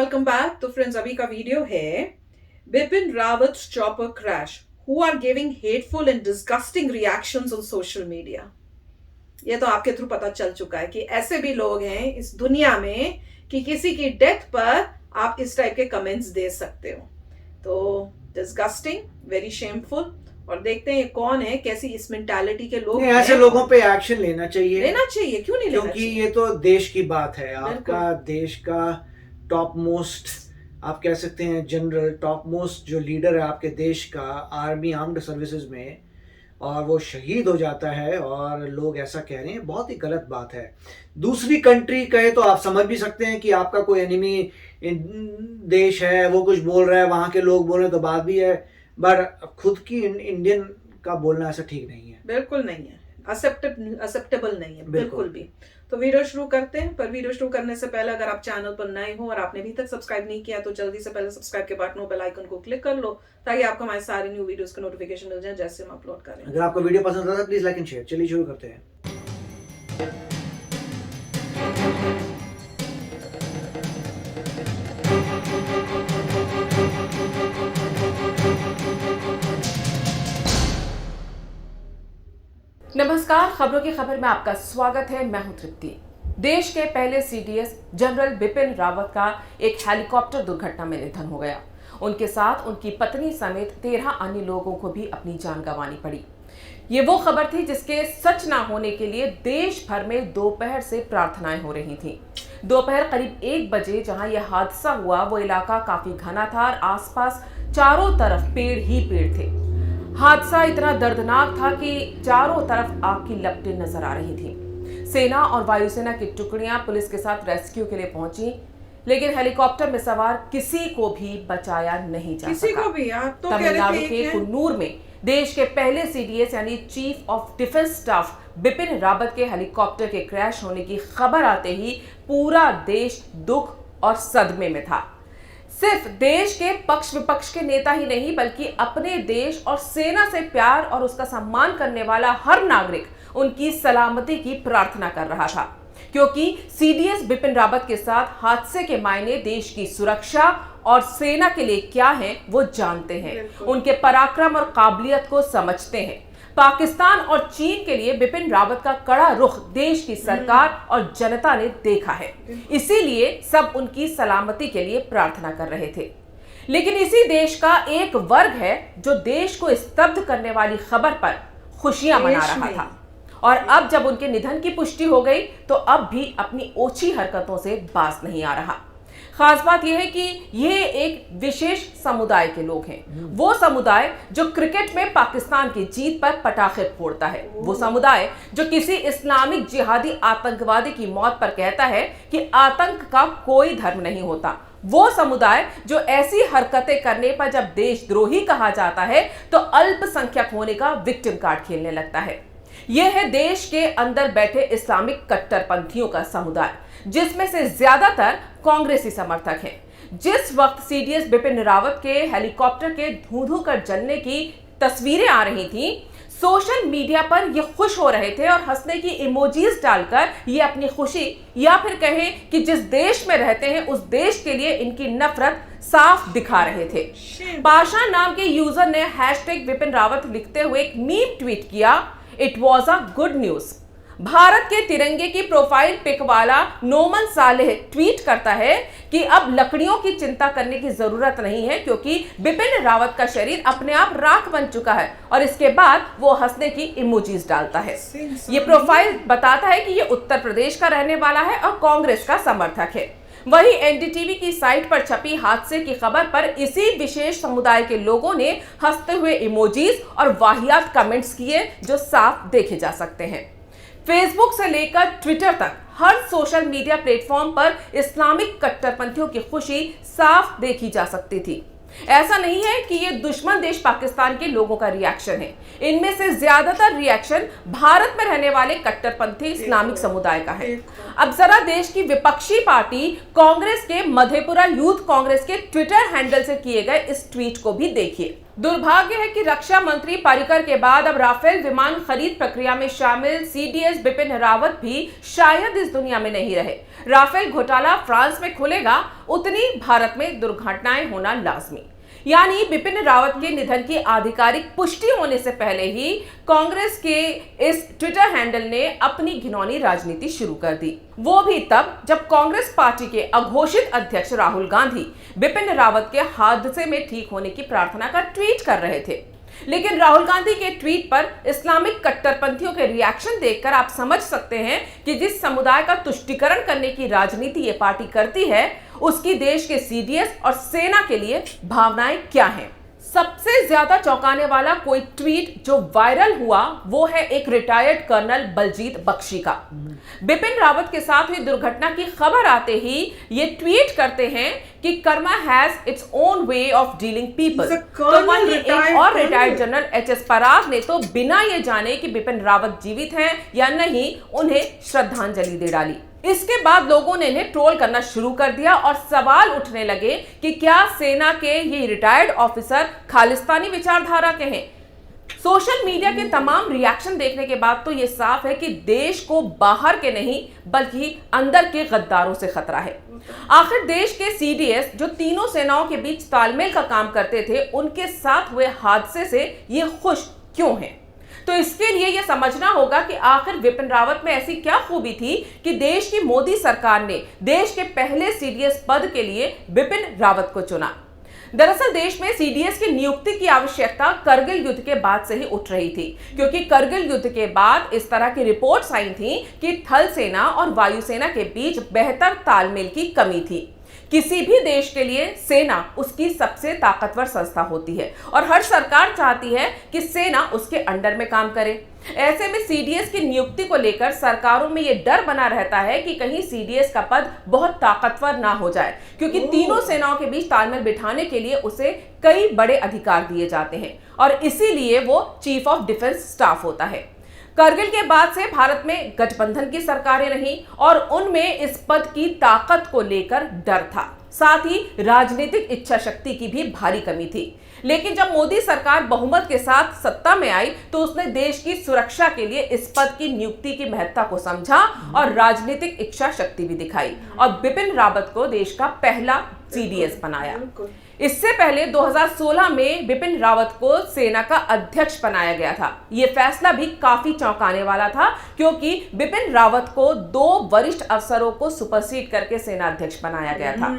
Welcome back. तो friends, अभी का वीडियो है Bipin Rawat chopper crash, who are giving hateful and disgusting reactions on social media. ये तो आपके थ्रू पता चल चुका है कि ऐसे भी लोग हैं इस दुनिया में कि किसी की डेथ पर आप इस टाइप के कमेंट्स दे सकते हो। तो डिस्गस्टिंग, वेरी शेमफुल। और देखते हैं ये कौन है, कैसी इस मेंटालिटी के लोग हैं। ऐसे लोगों पे एक्शन लेना चाहिए। क्यों नहीं लेना क्योंकि चाहिए? ये तो देश की बात है। आपका देश का टॉप मोस्ट, आप कह सकते हैं जनरल, टॉप मोस्ट जो लीडर है आपके देश का आर्मी आर्म्ड सर्विसेज में, और वो शहीद हो जाता है और लोग ऐसा कह रहे हैं, बहुत ही गलत बात है। दूसरी कंट्री कहे तो आप समझ भी सकते हैं कि आपका कोई एनिमी देश है, वो कुछ बोल रहा है, वहाँ के लोग बोल रहे तो बात भी है, बट खुद की इंडियन का बोलना ऐसा ठीक नहीं है। बिल्कुल नहीं है, एक्सेप्टेबल नहीं है बिल्कुल भी। तो वीडियो शुरू करते हैं, पर वीडियो शुरू करने से पहले अगर आप चैनल पर नए हो और आपने अभी तक सब्सक्राइब नहीं किया तो जल्दी से पहले सब्सक्राइब के बटन बेल आइकन को क्लिक कर लो, ताकि आपको हमारे सारे न्यू वीडियोस के नोटिफिकेशन मिल जाए जैसे हम अपलोड करें। अगर आपको वीडियो पसंद आता है प्लीज लाइक एंड शेयर। चलिए शुरू करते हैं। नमस्कार, खबरों की खबर में आपका स्वागत है। मैं हूं तृप्ति। देश के पहले सीडीएस जनरल बिपिन रावत का एक हेलीकॉप्टर दुर्घटना में निधन हो गया। उनके साथ उनकी पत्नी समेत 13 अन्य लोगों को भी अपनी जान गंवानी पड़ी। ये वो खबर थी जिसके सच ना होने के लिए देश भर में दोपहर से प्रार्थनाएं हो रही थी। दोपहर करीब 1 बजे जहां यह हादसा हुआ, वो इलाका काफी घना था और आसपास चारों तरफ पेड़ ही पेड़ थे। हादसा इतना दर्दनाक था कि चारों तरफ आग की लपटें नजर आ रही थी। सेना और वायुसेना की टुकड़ियां पुलिस के साथ रेस्क्यू के लिए पहुंची, लेकिन हेलीकॉप्टर में सवार किसी को भी बचाया नहीं जा सका। तमिलनाडु के कुन्नूर में देश के पहले सीडीएस यानी chief of defence staff Bipin Rawat के हेलीकॉप्टर के क्रैश होने की खबर आते ही पूरा देश दुख और सदमे में था। सिर्फ देश के पक्ष विपक्ष के नेता ही नहीं, बल्कि अपने देश और सेना से प्यार और उसका सम्मान करने वाला हर नागरिक उनकी सलामती की प्रार्थना कर रहा था, क्योंकि सीडीएस बिपिन रावत के साथ हादसे के मायने देश की सुरक्षा और सेना के लिए क्या है वो जानते हैं, उनके पराक्रम और काबिलियत को समझते हैं। पाकिस्तान और चीन के लिए बिपिन रावत का कड़ा रुख देश की सरकार और जनता ने देखा है, इसीलिए सब उनकी सलामती के लिए प्रार्थना कर रहे थे। लेकिन इसी देश का एक वर्ग है जो देश को स्तब्ध करने वाली खबर पर खुशियां मना रहा था, और अब जब उनके निधन की पुष्टि हो गई तो अब भी अपनी ओछी हरकतों से बाज नहीं आ रहा। खास बात यह है कि ये एक विशेष समुदाय के लोग हैं। वो समुदाय जो क्रिकेट में पाकिस्तान की जीत पर पटाखे फोड़ता है, वो समुदाय जो किसी इस्लामिक जिहादी आतंकवादी की मौत पर कहता है कि आतंक का कोई धर्म नहीं होता, वो समुदाय जो ऐसी हरकतें करने पर जब देशद्रोही कहा जाता है तो अल्पसंख्यक होने का विक्टिम कार्ड खेलने लगता है। यह है देश के अंदर बैठे इस्लामिक कट्टरपंथियों का समुदाय, जिसमें से ज्यादातर कांग्रेसी समर्थक हैं। जिस वक्त सीडीएस बिपिन रावत के हेलीकॉप्टर के धूं-धूं कर जलने की तस्वीरें आ रही थी, सोशल मीडिया पर ये खुश हो रहे थे और हंसने की इमोजीज डालकर ये अपनी खुशी, या फिर कहें कि जिस देश में रहते हैं उस देश के लिए इनकी नफरत साफ दिखा रहे थे। पाशा नाम के यूजर ने हैशटैग बिपिन रावत लिखते हुए एक मीम ट्वीट किया, it was a good news. Bharat के तिरंगे की प्रोफाइल पिक वाला नोमन सालेह ट्वीट करता है कि अब लकड़ियों की चिंता करने की जरूरत नहीं है, क्योंकि बिपिन रावत का शरीर अपने आप राख बन चुका है, और इसके बाद वो हंसने की इमोजीज डालता है। ये प्रोफाइल बताता है कि ये उत्तर प्रदेश का रहने वाला है और कांग्रेस का समर्थक है। वहीं एनडीटीवी की साइट पर छपी हादसे की खबर पर इसी विशेष समुदाय के लोगों ने हंसते हुए इमोजीज और वाहियात कमेंट्स किए, जो साफ देखे जा सकते हैं। फेसबुक से लेकर ट्विटर तक हर सोशल मीडिया प्लेटफॉर्म पर इस्लामिक कट्टरपंथियों की खुशी साफ देखी जा सकती थी। ऐसा नहीं है कि ये दुश्मन देश पाकिस्तान के लोगों का रिएक्शन है, इनमें से ज्यादातर रिएक्शन भारत में रहने वाले कट्टरपंथी इस्लामिक समुदाय का है। अब जरा देश की विपक्षी पार्टी कांग्रेस के मधेपुरा यूथ कांग्रेस के ट्विटर हैंडल से किए गए इस ट्वीट को भी देखिए। दुर्भाग्य है कि रक्षा मंत्री पर्रिकर के बाद अब राफेल विमान खरीद प्रक्रिया में शामिल सीडीएस बिपिन रावत भी शायद इस दुनिया में नहीं रहे। राफेल घोटाला फ्रांस में खुलेगा, उतनी भारत में दुर्घटनाएं होना लाजमी। यानी बिपिन रावत के निधन की आधिकारिक पुष्टि होने से पहले ही कांग्रेस के इस ट्विटर हैंडल ने अपनी घिनौनी राजनीति शुरू कर दी, वो भी तब जब कांग्रेस पार्टी के अघोषित अध्यक्ष राहुल गांधी बिपिन रावत के हादसे में ठीक होने की प्रार्थना का ट्वीट कर रहे थे। लेकिन राहुल गांधी के ट्वीट पर इस्लामिक कट्टरपंथियों के रिएक्शन देखकर आप समझ सकते हैं कि जिस समुदाय का तुष्टीकरण करने की राजनीति ये पार्टी करती है, उसकी देश के सीडीएस और सेना के लिए भावनाएं क्या हैं। सबसे ज्यादा चौंकाने वाला कोई ट्वीट जो वायरल हुआ वो है एक रिटायर्ड कर्नल बलजीत बख्शी का। बिपिन रावत के साथ हुई दुर्घटना की खबर आते ही ये ट्वीट करते हैं कि karma has its own way of dealing people. तो वहीं एक और रिटायर्ड जनरल एचएस पराग ने तो बिना ये जाने कि बिपिन रावत जीवित हैं या नहीं, उन्हें श्रद्धांजलि दे डाली। इसके बाद लोगों ने इन्हें ट्रोल करना शुरू कर दिया और सवाल उठने लगे कि क्या सेना के ये रिटायर्ड ऑफिसर खालिस्तानी विचारधारा के हैं। सोशल मीडिया के तमाम रिएक्शन देखने के बाद तो ये साफ है कि देश को बाहर के नहीं बल्कि अंदर के गद्दारों से खतरा है। आखिर देश के सीडीएस जो तीनों सेनाओं के बीच तालमेल का काम करते थे, उनके साथ हुए हादसे से ये खुश क्यों हैं? तो इसके लिए यह समझना होगा कि आखिर बिपिन रावत में ऐसी क्या खूबी थी कि देश की मोदी सरकार ने देश के पहले सीडीएस पद के लिए बिपिन रावत को चुना। दरअसल देश में सीडीएस की नियुक्ति की आवश्यकता करगिल युद्ध के बाद से ही उठ रही थी, क्योंकि करगिल युद्ध के बाद इस तरह की रिपोर्ट्स आई थी कि थल सेना और वायुसेना के बीच बेहतर तालमेल की कमी थी। किसी भी देश के लिए सेना उसकी सबसे ताकतवर संस्था होती है और हर सरकार चाहती है कि सेना उसके अंडर में काम करे। ऐसे में सीडीएस की नियुक्ति को लेकर सरकारों में यह डर बना रहता है कि कहीं सीडीएस का पद बहुत ताकतवर ना हो जाए, क्योंकि तीनों सेनाओं के बीच तालमेल बिठाने के लिए उसे कई बड़े अधिकार दिए जाते हैं और इसीलिए वो चीफ ऑफ डिफेंस स्टाफ होता है। करगिल के बाद से भारत में गठबंधन की सरकारें रहीं और उनमें इस पद की ताकत को लेकर डर था, साथ ही राजनीतिक इच्छा शक्ति की भी भारी कमी थी। लेकिन जब मोदी सरकार बहुमत के साथ सत्ता में आई तो उसने देश की सुरक्षा के लिए इस पद की नियुक्ति की महत्ता को समझा और राजनीतिक इच्छा शक्ति भी दिखाई और बिपिन रावत को देश का पहला सीडीएस बनाया। इससे पहले 2016 में बिपिन रावत को सेना का अध्यक्ष बनाया गया था। यह फैसला भी काफी चौंकाने वाला था, क्योंकि बिपिन रावत को 2 वरिष्ठ अफसरों को सुपरसीड करके सेना अध्यक्ष बनाया गया था।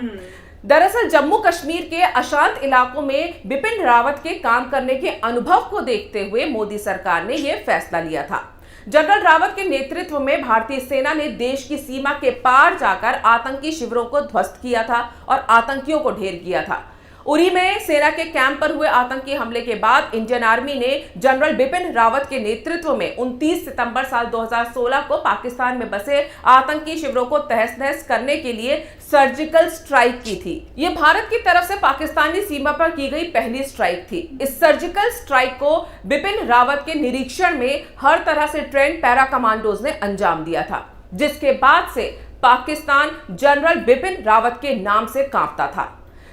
दरअसल जम्मू कश्मीर के अशांत इलाकों में बिपिन रावत के काम करने के अनुभव को देखते हुए मोदी सरकार ने यह फैसला लिया था। जनरल रावत के नेतृत्व में भारतीय सेना ने देश की सीमा के पार जाकर आतंकी शिविरों को ध्वस्त किया था और आतंकियों को ढेर किया था। उरी में सेना के कैंप पर हुए आतंकी हमले के बाद इंडियन आर्मी ने जनरल बिपिन रावत के नेतृत्व में 29 सितंबर साल 2016 को पाकिस्तान में बसे आतंकी शिविरों को तहस-नहस करने के लिए सर्जिकल स्ट्राइक की थी। ये भारत की तरफ से पाकिस्तानी सीमा पर की गई पहली स्ट्राइक थी। इस सर्जिकल स्ट्राइक को बिपिन रावत के निरीक्षण में हर तरह से ट्रेंड पैरा कमांडोज ने अंजाम दिया था, जिसके बाद से पाकिस्तान जनरल बिपिन रावत के नाम से कांपता था।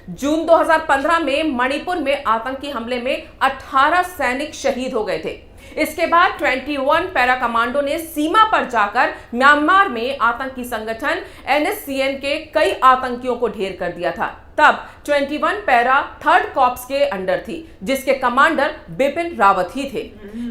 जून 2015 में मणिपुर में आतंकी हमले में 18 सैनिक शहीद हो गए थे। इसके बाद 21 पैरा कमांडो ने सीमा पर जाकर म्यांमार में आतंकी संगठन NSCN के कई आतंकियों को ढेर कर दिया था। तब 21 पैरा 3rd कॉर्प्स के अंडर थी, जिसके कमांडर बिपिन रावत ही थे।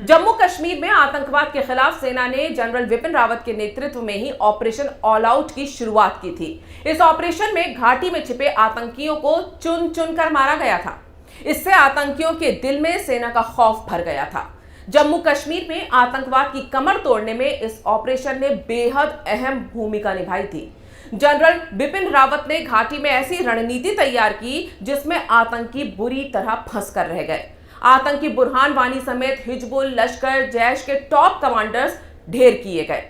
जम्मू कश्मीर में आतंकवाद के खिलाफ सेना ने जनरल बिपिन रावत के नेतृत्व में ही ऑपरेशन ऑल आउट की शुरुआत की थी। इस ऑपरेशन में घाटी में छिपे आतंकियों को चुन चुन कर मारा गया था। इससे आतंकियों के दिल में सेना का खौफ भर गया था। जम्मू कश्मीर में आतंकवाद की कमर तोड़ने में इस ऑपरेशन ने बेहद अहम भूमिका निभाई थी। जनरल बिपिन रावत ने घाटी में ऐसी रणनीति तैयार की जिसमें आतंकी बुरी तरह फंस कर रह गए। आतंकी बुरहान वानी समेत हिजबुल, लश्कर, जैश के टॉप कमांडर्स ढेर किए गए।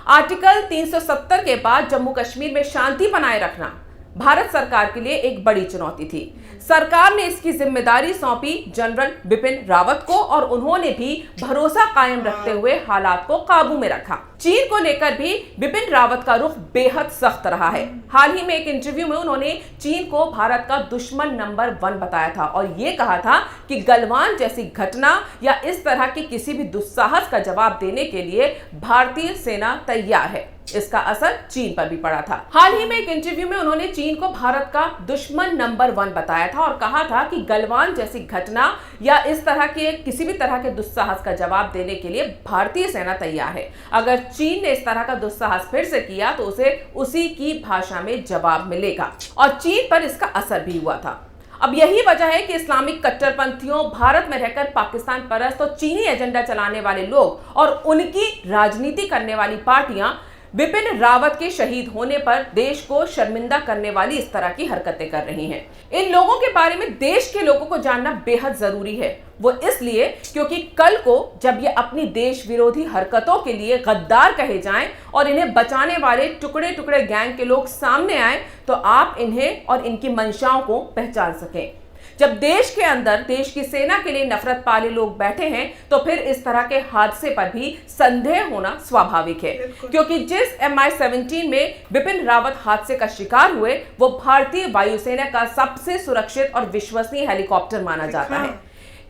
आर्टिकल 370 के बाद जम्मू कश्मीर में शांति बनाए रखना भारत सरकार के लिए एक बड़ी चुनौती थी। सरकार ने इसकी जिम्मेदारी सौंपी जनरल बिपिन रावत को और उन्होंने भी भरोसा कायम रखते हुए हालात को काबू में रखा। चीन को लेकर भी बिपिन रावत का रुख बेहद सख्त रहा है। हाल ही में एक इंटरव्यू में उन्होंने चीन को भारत का दुश्मन नंबर 1 बताया था और ये कहा था कि गलवान जैसी घटना या इस तरह के किसी भी दुस्साहस का जवाब देने के लिए भारतीय सेना तैयार है। इसका असर चीन पर भी पड़ा था। हाल ही में एक इंटरव्यू में उन्होंने चीन को भारत का दुश्मन नंबर 1 बताया था और कहा था कि गलवान जैसी घटना या इस तरह के किसी भी तरह के दुस्साहस का जवाब देने के लिए भारतीय सेना तैयार है। अगर चीन ने इस तरह का दुस्साहस फिर से किया तो उसे उसी की भाषा में जवाब मिलेगा और चीन पर इसका असर भी हुआ था। अब यही वजह है कि इस्लामिक कट्टरपंथियों, भारत में रहकर पाकिस्तान परस्त और चीनी एजेंडा चलाने वाले लोग और उनकी राजनीति करने वाली पार्टियां बिपिन रावत के शहीद होने पर देश को शर्मिंदा करने वाली इस तरह की हरकतें कर रही हैं। इन लोगों के बारे में देश के लोगों को जानना बेहद जरूरी है। वो इसलिए क्योंकि कल को जब ये अपनी देश विरोधी हरकतों के लिए गद्दार कहे जाएं और इन्हें बचाने वाले टुकड़े टुकड़े गैंग के लोग सामने आए तो आप इन्हें और इनकी मंशाओं को पहचान सकें। जब देश के अंदर देश की सेना के लिए नफरत पाले लोग बैठे हैं तो फिर इस तरह के हादसे पर भी संदेह होना स्वाभाविक है, क्योंकि जिस MI-17 में बिपिन रावत हादसे का शिकार हुए वो भारतीय वायुसेना का सबसे सुरक्षित और विश्वसनीय हेलीकॉप्टर माना जाता है।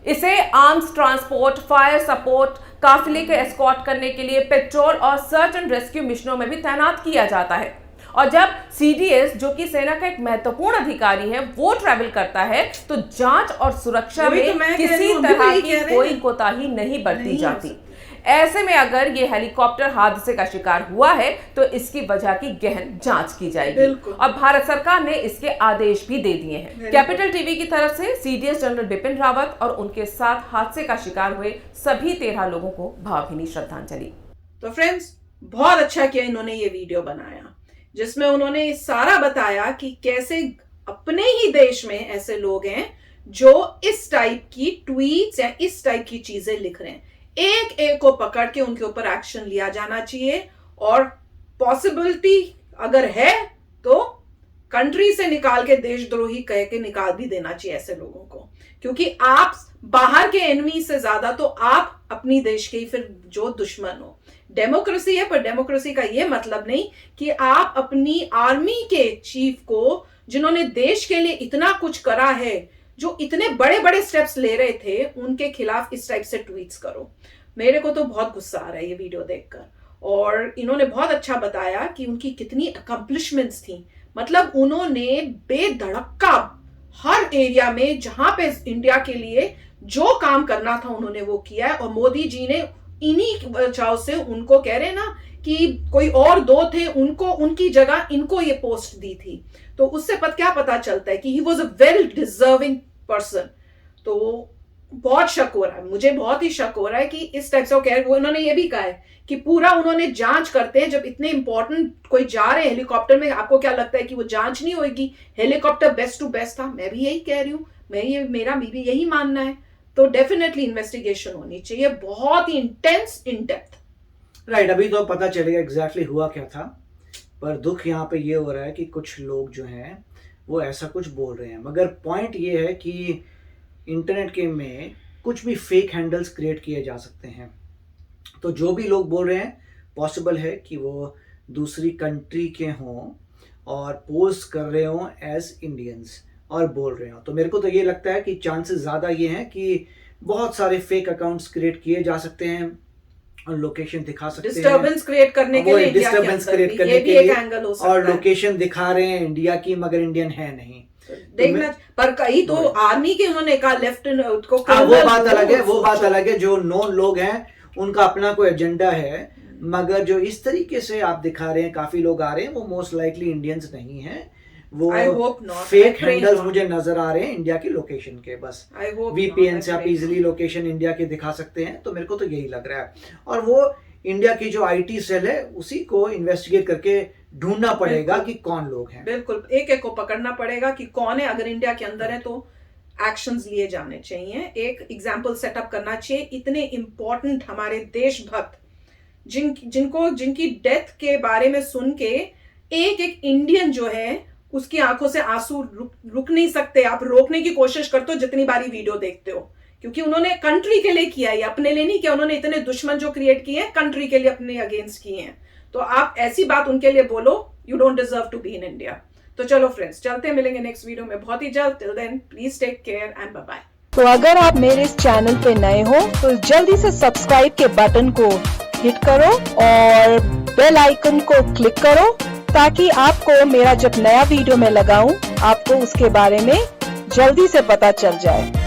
इसे आर्म्स ट्रांसपोर्ट, फायर सपोर्ट, काफिले के एस्कॉर्ट करने के लिए पेट्रोल और सर्च एंड रेस्क्यू मिशनों में भी तैनात किया जाता है। और जब CDS जो कि सेना का एक महत्वपूर्ण अधिकारी है वो ट्रैवल करता है तो जांच और सुरक्षा में किसी तरह की कोई कोताही नहीं बरती जाती। ऐसे में अगर ये हेलीकॉप्टर हादसे का शिकार हुआ है तो इसकी वजह की गहन जांच की जाएगी और भारत सरकार ने इसके आदेश भी दे दिए हैं। कैपिटल टीवी की तरफ से CDS जनरल बिपिन रावत और उनके साथ हादसे का शिकार हुए सभी 13 लोगों को भावभीनी श्रद्धांजलि। तो फ्रेंड्स, बहुत अच्छा किया इन्होंने ये वीडियो बनाया जिसमें उन्होंने सारा बताया कि कैसे अपने ही देश में ऐसे लोग हैं जो इस टाइप की ट्वीट्स या इस टाइप की चीजें लिख रहे हैं। एक एक को पकड़ के उनके ऊपर एक्शन लिया जाना चाहिए और पॉसिबिलिटी अगर है तो कंट्री से निकाल के देशद्रोही कह के निकाल भी देना चाहिए ऐसे लोगों को, क्योंकि आप बाहर के एनिमी से ज्यादा तो आप अपनी देश के ही फिर जो दुश्मन हो। डेमोक्रेसी है पर डेमोक्रेसी का यह मतलब नहीं कि आप अपनी आर्मी के चीफ को, जिन्होंने देश के लिए इतना कुछ करा है, जो इतने बड़े बड़े स्टेप्स ले रहे थे, उनके खिलाफ इस टाइप से ट्वीट्स करो। मेरे को तो बहुत गुस्सा आ रहा है ये वीडियो देखकर। और इन्होंने बहुत अच्छा बताया कि उनकी कितनी अकम्पलिशमेंट्स थी। मतलब उन्होंने बेधड़क्का हर एरिया में जहां पे इंडिया के लिए जो काम करना था उन्होंने वो किया है। और मोदी जी ने इन्हीं वजह से उनको कह रहे ना कि कोई और दो थे, उनको उनकी जगह इनको ये पोस्ट दी थी। तो उससे क्या पता चलता है कि he was a well deserving person. तो बहुत शक हो रहा है, मुझे बहुत ही शक हो रहा है कि इस टाइप से वो उन्होंने ये भी कहा है कि पूरा उन्होंने जांच करते हैं। जब इतने इंपॉर्टेंट कोई जा रहे हैं हेलीकॉप्टर में, आपको क्या लगता है कि वो जांच नहीं होगी? हेलीकॉप्टर बेस्ट टू बेस्ट था, मैं भी यही कह रही हूं, मेरा भी यही मानना है। तो डेफिनेटली इन्वेस्टिगेशन होनी चाहिए, बहुत ही इंटेंस, इन डेप्थ। राइट, अभी तो पता चलेगा एग्जैक्टली हुआ क्या था, पर दुख यहाँ पे ये हो रहा है कि कुछ लोग जो हैं वो ऐसा कुछ बोल रहे हैं। मगर पॉइंट ये है कि इंटरनेट के में कुछ भी फेक हैंडल्स क्रिएट किए जा सकते हैं। तो जो भी लोग बोल रहे हैं पॉसिबल है कि वो दूसरी कंट्री के हों और पोस्ट कर रहे हों एज इंडियंस और बोल रहे हो। तो मेरे को तो ये लगता है कि चांसेस ज़्यादा ये हैं कि बहुत सारे फेक अकाउंट्स क्रिएट किए जा सकते हैं और लोकेशन दिखा सकते हैं, डिस्टर्बेंस क्रिएट करने के लिए, डिस्टर्बेंस क्रिएट करने के लिए, और लोकेशन दिखा रहे हैं इंडिया की मगर इंडियन है नहीं। देखना पर कहीं तो आर्मी के उन्होंने कहा लेफ्ट को, वो बात अलग है, वो बात अलग है। जो नॉन लोग हैं उनका अपना कोई एजेंडा है, मगर जो इस तरीके से आप दिखा रहे हैं, काफी लोग आ रहे हैं, वो मोस्ट लाइकली इंडियंस नहीं है। वो फेक हैंडल्स मुझे नजर आ रहे हैं इंडिया की लोकेशन के। बस VPN से आप इजीली लोकेशन इंडिया के दिखा सकते हैं। तो मेरे को तो यही लग रहा है, और वो इंडिया की जो IT सेल है उसी को इन्वेस्टिगेट करके ढूंढना पड़ेगा कि कौन लोग हैं। बिल्कुल, एक एक को पकड़ना पड़ेगा कि कौन है। अगर इंडिया के अंदर है तो एक्शंस लिए जाने चाहिए, एक एग्जाम्पल सेटअप करना चाहिए। इतने इंपॉर्टेंट हमारे देशभक्त जिनकी डेथ के बारे में सुन के एक एक इंडियन जो है उसकी आंखों से आंसू रुक नहीं सकते। आप रोकने की कोशिश करते हो जितनी बारी वीडियो देखते हो, क्योंकि उन्होंने कंट्री के लिए किया है, अपने लिए नहीं किया। उन्होंने इतने दुश्मन जो क्रिएट किए हैं कंट्री के लिए अपने अगेंस्ट किए हैं, तो आप ऐसी बात उनके लिए बोलो, you don't deserve to be in India. तो चलो फ्रेंड्स, चलते हैं, मिलेंगे नेक्स्ट वीडियो में बहुत ही जल्द। Till then please take care and bye bye. तो अगर आप मेरे इस चैनल पे नए हो तो जल्दी से सब्सक्राइब के बटन को हिट करो और बेल आइकन को क्लिक करो, ताकि आपको मेरा जब नया वीडियो मैं लगाऊं आपको उसके बारे में जल्दी से पता चल जाए।